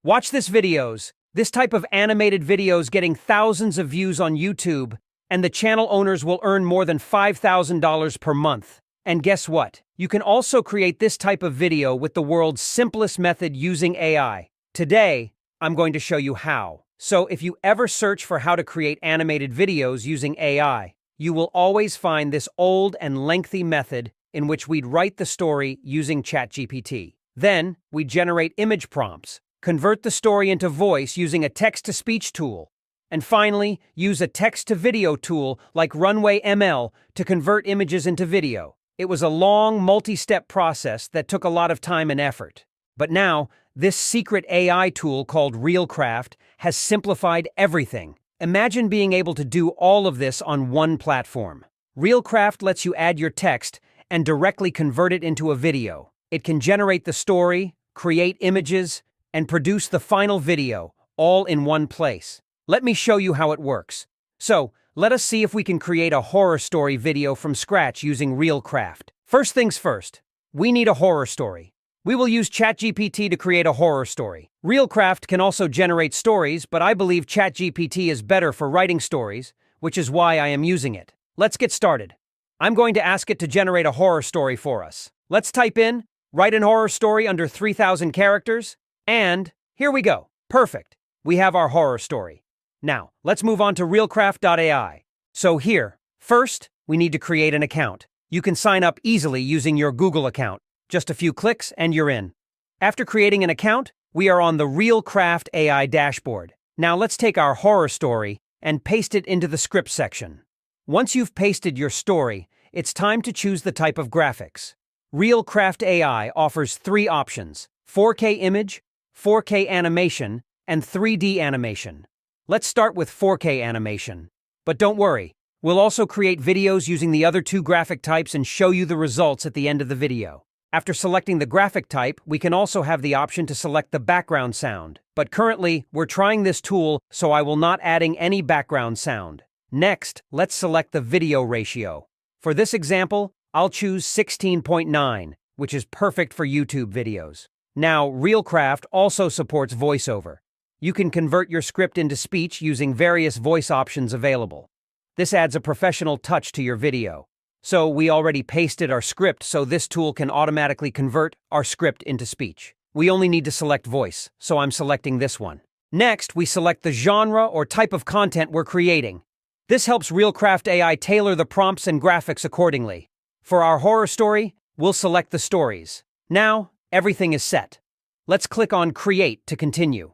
Watch this videos. This type of animated videos getting thousands of views on YouTube, and the channel owners will earn more than $5,000 per month. And guess what? You can also create this type of video with the world's simplest method using AI. Today, I'm going to show you how. So if you ever search for how to create animated videos using AI, you will always find this old and lengthy method in which we'd write the story using ChatGPT. Then, we generate image prompts, convert the story into voice using a text-to-speech tool, and finally, use a text-to-video tool like Runway ML to convert images into video. It was a long, multi-step process that took a lot of time and effort. But now, this secret AI tool called RealCraft has simplified everything. Imagine being able to do all of this on one platform. RealCraft lets you add your text and directly convert it into a video. It can generate the story, create images, and produce the final video, all in one place. Let me show you how it works. So, let us see if we can create a horror story video from scratch using RealCraft. First things first, we need a horror story. We will use ChatGPT to create a horror story. RealCraft can also generate stories, but I believe ChatGPT is better for writing stories, which is why I am using it. Let's get started. I'm going to ask it to generate a horror story for us. Let's type in, write an horror story under 3,000 characters, and here we go. Perfect. We have our horror story. Now, let's move on to realcraft.ai. So here, first, we need to create an account. You can sign up easily using your Google account. Just a few clicks and you're in. After creating an account, we are on the RealCraft AI dashboard. Now let's take our horror story and paste it into the script section. Once you've pasted your story, it's time to choose the type of graphics. RealCraft AI offers 3 options: 4K image, 4K animation, and 3D animation. Let's start with 4K animation. But don't worry, we'll also create videos using the other 2 graphic types and show you the results at the end of the video. After selecting the graphic type, we can also have the option to select the background sound. But currently, we're trying this tool, so I will not adding any background sound. Next, let's select the video ratio. For this example, I'll choose 16.9, which is perfect for YouTube videos. Now, RealCraft also supports voiceover. You can convert your script into speech using various voice options available. This adds a professional touch to your video. So we already pasted our script, so this tool can automatically convert our script into speech. We only need to select voice, so I'm selecting this one. Next, we select the genre or type of content we're creating. This helps RealCraft AI tailor the prompts and graphics accordingly. For our horror story, we'll select the stories. Now, everything is set. Let's click on Create to continue.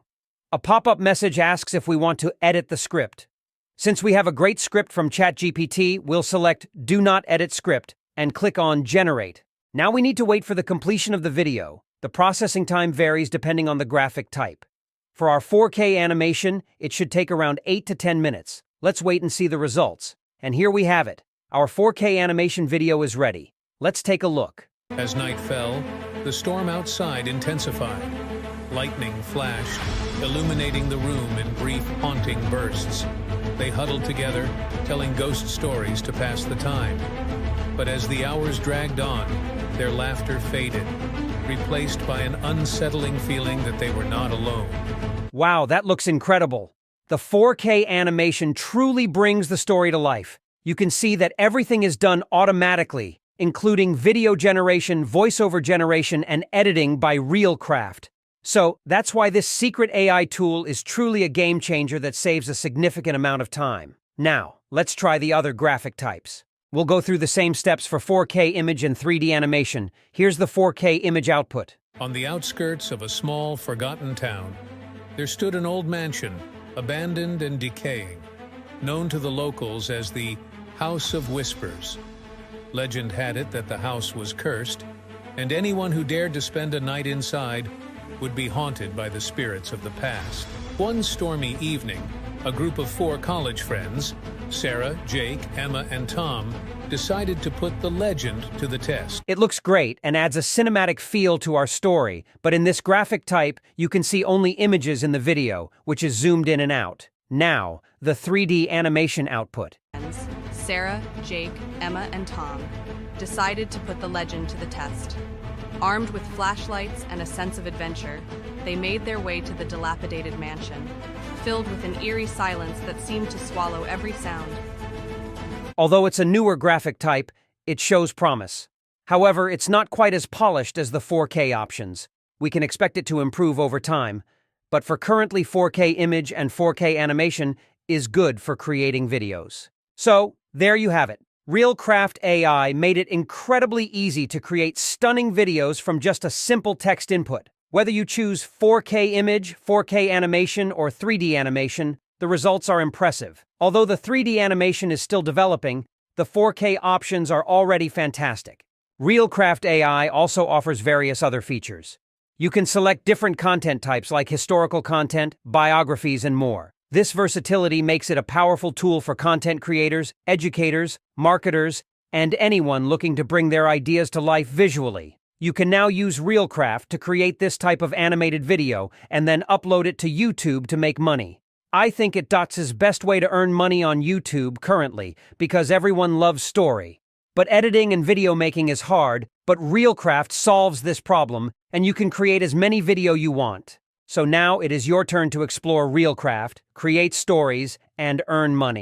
A pop-up message asks if we want to edit the script. Since we have a great script from ChatGPT, we'll select Do Not Edit Script and click on Generate. Now we need to wait for the completion of the video. The processing time varies depending on the graphic type. For our 4K animation, it should take around 8 to 10 minutes. Let's wait and see the results. And here we have it. Our 4K animation video is ready. Let's take a look. As night fell, the storm outside intensified. Lightning flashed, illuminating the room in brief, haunting bursts. They huddled together, telling ghost stories to pass the time. But as the hours dragged on, their laughter faded, replaced by an unsettling feeling that they were not alone. Wow, that looks incredible. The 4K animation truly brings the story to life. You can see that everything is done automatically, including video generation, voiceover generation, and editing by RealCraft. So, that's why this secret AI tool is truly a game changer that saves a significant amount of time. Now, let's try the other graphic types. We'll go through the same steps for 4K image and 3D animation. Here's the 4K image output. On the outskirts of a small, forgotten town, there stood an old mansion, abandoned and decaying, known to the locals as the House of Whispers. Legend had it that the house was cursed, and anyone who dared to spend a night inside would be haunted by the spirits of the past. One stormy evening, a group of 4 college friends, Sarah, Jake, Emma, and Tom, decided to put the legend to the test. It looks great and adds a cinematic feel to our story, but in this graphic type, you can see only images in the video, which is zoomed in and out. Now, the 3D animation output. Sarah, Jake, Emma, and Tom decided to put the legend to the test. Armed with flashlights and a sense of adventure, they made their way to the dilapidated mansion, filled with an eerie silence that seemed to swallow every sound. Although it's a newer graphic type, it shows promise. However, it's not quite as polished as the 4K options. We can expect it to improve over time, but for currently 4K image and 4K animation is good for creating videos. So, there you have it. RealCraft AI made it incredibly easy to create stunning videos from just a simple text input. Whether you choose 4K image, 4K animation, or 3D animation, the results are impressive. Although the 3D animation is still developing, the 4K options are already fantastic. RealCraft AI also offers various other features. You can select different content types like historical content, biographies, and more. This versatility makes it a powerful tool for content creators, educators, marketers, and anyone looking to bring their ideas to life visually. You can now use RealCraft to create this type of animated video and then upload it to YouTube to make money. I think it's best way to earn money on YouTube currently because everyone loves story. But editing and video making is hard, but RealCraft solves this problem and you can create as many video you want. So now it is your turn to explore RealCraft, create stories, and earn money.